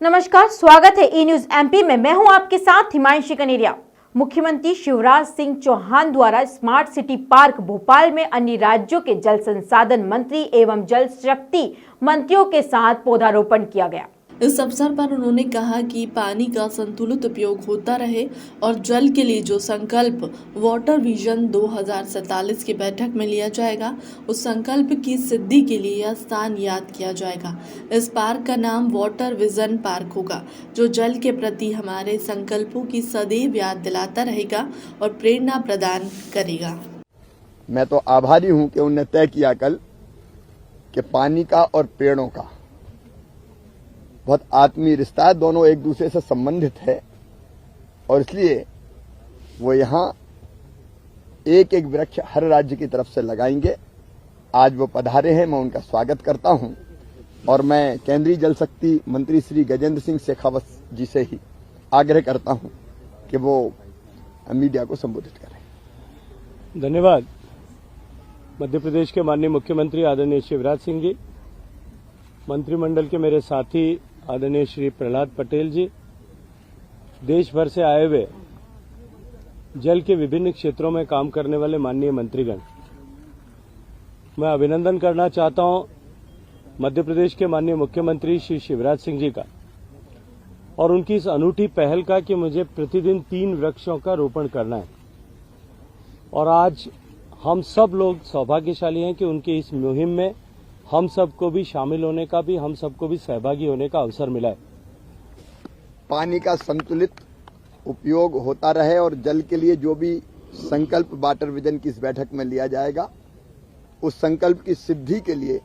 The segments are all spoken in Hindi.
नमस्कार, स्वागत है ई न्यूज एमपी में। मैं हूं आपके साथ हिमांशी कनेरिया। मुख्यमंत्री शिवराज सिंह चौहान द्वारा स्मार्ट सिटी पार्क भोपाल में अन्य राज्यों के जल संसाधन मंत्री एवं जल शक्ति मंत्रियों के साथ पौधारोपण किया गया। इस अवसर पर उन्होंने कहा कि पानी का संतुलित उपयोग होता रहे और जल के लिए जो संकल्प वाटर विजन 2047 की बैठक में लिया जाएगा, उस संकल्प की सिद्धि के लिए यह स्थान याद किया जाएगा। इस पार्क का नाम वाटर विजन पार्क होगा, जो जल के प्रति हमारे संकल्पों की सदैव याद दिलाता रहेगा और प्रेरणा प्रदान करेगा। मैं तो आभारी हूं कि उन्होंने तय किया कल कि पानी का और पेड़ों का बहुत आत्मीय रिश्ता है, दोनों एक दूसरे से संबंधित है और इसलिए वो यहाँ एक एक वृक्ष हर राज्य की तरफ से लगाएंगे। आज वो पधारे हैं, मैं उनका स्वागत करता हूं और मैं केंद्रीय जल शक्ति मंत्री श्री गजेंद्र सिंह शेखावत जी से ही आग्रह करता हूं कि वो मीडिया को संबोधित करें। धन्यवाद। मध्य प्रदेश के माननीय मुख्यमंत्री आदरणीय शिवराज सिंह जी, मंत्रिमंडल के मेरे साथी आदरणीय श्री प्रहलाद पटेल जी, देश भर से आए हुए जल के विभिन्न क्षेत्रों में काम करने वाले माननीय मंत्रीगण, मैं अभिनंदन करना चाहता हूं मध्य प्रदेश के माननीय मुख्यमंत्री श्री शिवराज सिंह जी का और उनकी इस अनूठी पहल का कि मुझे प्रतिदिन 3 वृक्षों का रोपण करना है। और आज हम सब लोग सौभाग्यशाली हैं कि उनकी इस मुहिम में हम सबको भी शामिल होने का भी, हम सबको भी सहभागी होने का अवसर मिला है। पानी का संतुलित उपयोग होता रहे और जल के लिए जो भी संकल्प वाटर विजन की इस बैठक में लिया जाएगा, उस संकल्प की सिद्धि के लिए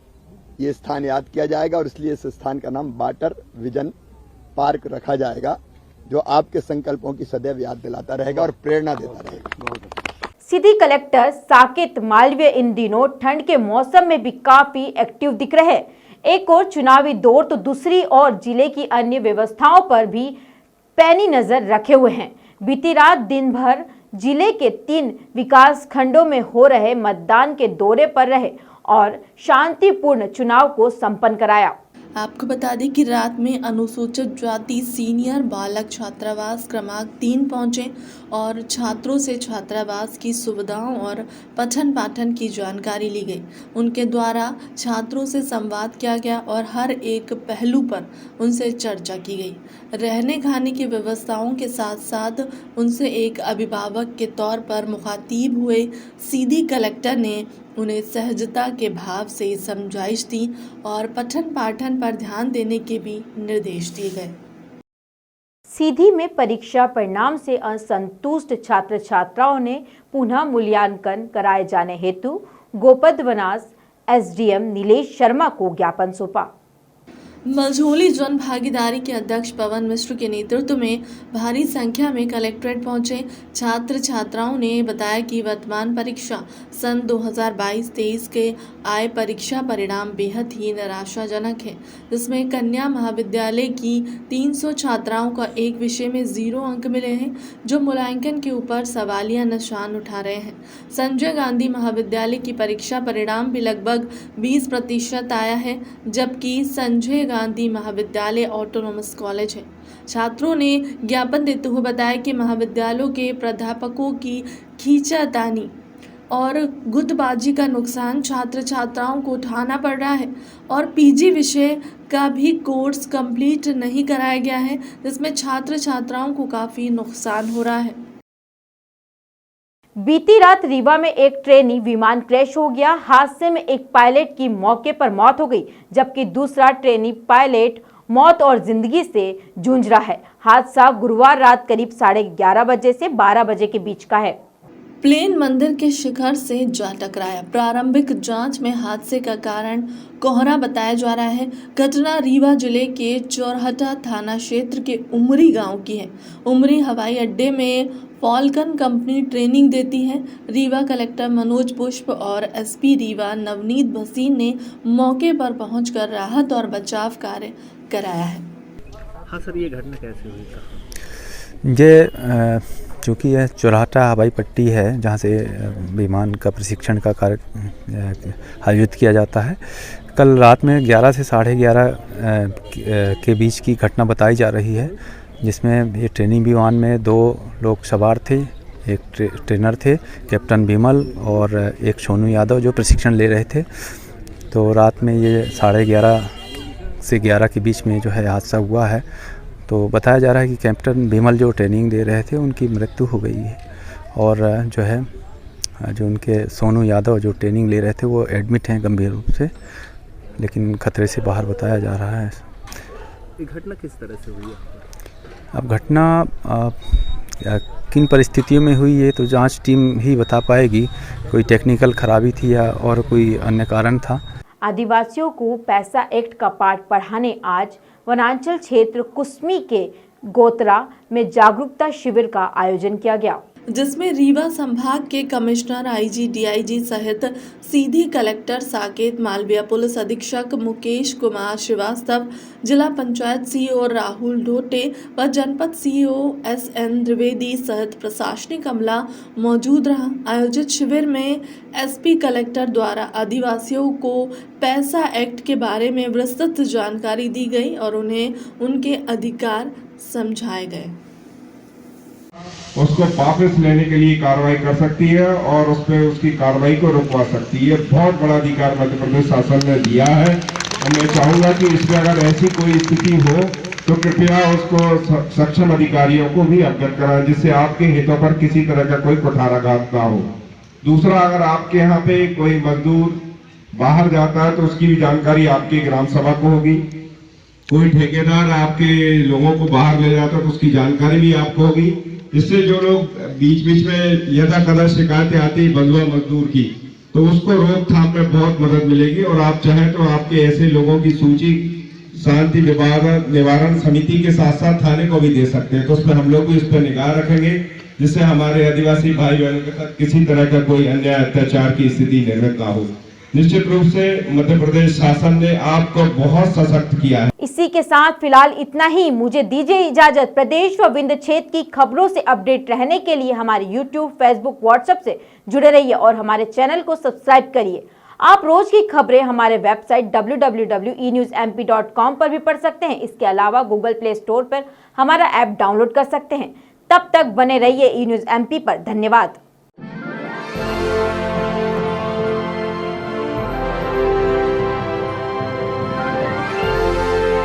ये स्थान याद किया जाएगा और इसलिए इस स्थान का नाम वाटर विजन पार्क रखा जाएगा, जो आपके संकल्पों की सदैव याद दिलाता रहेगा और प्रेरणा देता रहेगा। सीधी कलेक्टर साकेत मालवीय इन दिनों ठंड के मौसम में भी काफी एक्टिव दिख रहे हैं। एक और चुनावी दौर तो दूसरी ओर जिले की अन्य व्यवस्थाओं पर भी पैनी नजर रखे हुए हैं। बीती रात दिन भर जिले के 3 विकास खंडों में हो रहे मतदान के दौरे पर रहे और शांतिपूर्ण चुनाव को संपन्न कराया। आपको बता दें कि रात में अनुसूचित जाति सीनियर बालक छात्रावास क्रमांक 3 पहुंचे और छात्रों से छात्रावास की सुविधाओं और पठन पाठन की जानकारी ली गई। उनके द्वारा छात्रों से संवाद किया गया और हर एक पहलू पर उनसे चर्चा की गई। रहने खाने की व्यवस्थाओं के साथ साथ उनसे एक अभिभावक के तौर पर मुखातिब हुए सीधी कलेक्टर ने उन्हें सहजता के भाव से समझाइश दी और पठन पाठन पर ध्यान देने के भी निर्देश दिए गए। सीधी में परीक्षा परिणाम से असंतुष्ट छात्र छात्राओं ने पुनः मूल्यांकन कराए जाने हेतु गोपदवनास एसडीएम नीलेश शर्मा को ज्ञापन सौंपा। मझौली जन भागीदारी के अध्यक्ष पवन मिश्र के नेतृत्व में भारी संख्या में कलेक्ट्रेट पहुंचे छात्र छात्राओं ने बताया कि वर्तमान परीक्षा सन 2022-23 के आए परीक्षा परिणाम बेहद ही निराशाजनक है, जिसमें कन्या महाविद्यालय की 300 छात्राओं का एक विषय में 0 अंक मिले हैं, जो मूल्यांकन के ऊपर सवालिया निशान उठा रहे हैं। संजय गांधी महाविद्यालय की परीक्षा परिणाम भी लगभग 20% आया है, जबकि संजय गांधी महाविद्यालय ऑटोनोमस कॉलेज है। छात्रों ने ज्ञापन देते हुए बताया कि महाविद्यालयों के प्राध्यापकों की खींचातानी और गुटबाजी का नुकसान छात्र छात्राओं को उठाना पड़ रहा है और पीजी विषय का भी कोर्स कंप्लीट नहीं कराया गया है, जिसमें छात्र छात्राओं को काफ़ी नुकसान हो रहा है। बीती रात रीवा में एक ट्रेनी विमान क्रैश हो गया। हादसे में एक पायलट की मौके पर मौत हो गई, जबकि दूसरा ट्रेनी पायलट मौत और जिंदगी से जूझ रहा है। हादसा गुरुवार रात करीब 11:30 बजे से 12 बजे के बीच का है। प्लेन मंदिर के शिखर से जा टकराया। प्रारंभिक जांच में हादसे का कारण कोहरा बताया जा रहा है। घटना रीवा जिले के चौरहटा थाना क्षेत्र के उमरी गांव की है। उमरी हवाई अड्डे में फॉल्कन कंपनी ट्रेनिंग देती है। रीवा कलेक्टर मनोज पुष्प और एसपी रीवा नवनीत भसीन ने मौके पर पहुंचकर राहत और बचाव कार्य कराया है। हाँ सर, ये घटना कैसे हुई? चूँकि यह चौराहा हवाई पट्टी है, जहाँ से विमान का प्रशिक्षण का कार्य आयोजित किया जाता है। कल रात में 11 से 11:30 के बीच की घटना बताई जा रही है, जिसमें ये ट्रेनिंग विमान में 2 लोग सवार थे। एक ट्रेनर थे कैप्टन विमल और एक सोनू यादव जो प्रशिक्षण ले रहे थे। तो रात में ये 11:30 से 11 के बीच में जो है हादसा हुआ है। तो बताया जा रहा है कि कैप्टन विमल जो ट्रेनिंग दे रहे थे उनकी मृत्यु हो गई है और जो है जो उनके सोनू यादव जो ट्रेनिंग ले रहे थे वो एडमिट हैं गंभीर रूप से, लेकिन खतरे से बाहर बताया जा रहा है। ये घटना किस तरह से हुई है? अब घटना किन परिस्थितियों में हुई है तो जांच टीम ही बता पाएगी। कोई टेक्निकल खराबी थी या और कोई अन्य कारण था। आदिवासियों को पैसा एक्ट का पाठ पढ़ाने आज वनांचल क्षेत्र कुसमी के गोतरा में जागरूकता शिविर का आयोजन किया गया, जिसमें रीवा संभाग के कमिश्नर आईजी डीआईजी सहित सीधी कलेक्टर साकेत मालविया, पुलिस अधीक्षक मुकेश कुमार श्रीवास्तव, जिला पंचायत सीईओ राहुल ढोटे व जनपद सीईओ SN द्विवेदी सहित प्रशासनिक अमला मौजूद रहा। आयोजित शिविर में एसपी कलेक्टर द्वारा आदिवासियों को पैसा एक्ट के बारे में विस्तृत जानकारी दी गई और उन्हें उनके अधिकार समझाए गए। उसको वापस लेने के लिए कार्रवाई कर सकती है और उस पर उसकी कार्रवाई को रुकवा सकती है। बहुत बड़ा अधिकार मध्य प्रदेश शासन ने दिया है और मैं चाहूंगा कि इसमें अगर ऐसी कोई स्थिति हो तो कृपया उसको सक्षम अधिकारियों को भी अवगत कराएं, जिससे आपके हितों पर किसी तरह का कोई कुठाराघात ना हो। दूसरा, अगर आपके यहाँ पे कोई मजदूर बाहर जाता है तो उसकी भी जानकारी आपकी ग्राम सभा को होगी। कोई ठेकेदार आपके लोगों को बाहर ले जाता है तो उसकी जानकारी भी आपको होगी। इससे जो लोग बीच बीच में यदा कदा शिकायतें आती है बंधुआ मजदूर की, तो उसको रोकथाम में बहुत मदद मिलेगी। और आप चाहें तो आपके ऐसे लोगों की सूची शांति निवारण समिति के साथ साथ थाने को भी दे सकते हैं। तो उसमें हम लोग भी इस पर निगाह रखेंगे, जिससे हमारे आदिवासी भाई बहनों के साथ किसी तरह का कोई अन्याय अत्याचार की स्थिति निर्मित ना हो। निश्चित रूप से मध्य प्रदेश शासन ने आपको बहुत सशक्त किया है। इसी के साथ फिलहाल इतना ही। मुझे दीजिए इजाजत। प्रदेश व विंध्य क्षेत्र की खबरों से अपडेट रहने के लिए हमारे YouTube, Facebook, WhatsApp से जुड़े रहिए और हमारे चैनल को सब्सक्राइब करिए। आप रोज की खबरें हमारे वेबसाइट www.enewsmp.com पर भी पढ़ सकते हैं। इसके अलावा Google Play Store पर हमारा ऐप डाउनलोड कर सकते हैं। तब तक बने रहिए E News MP पर। धन्यवाद।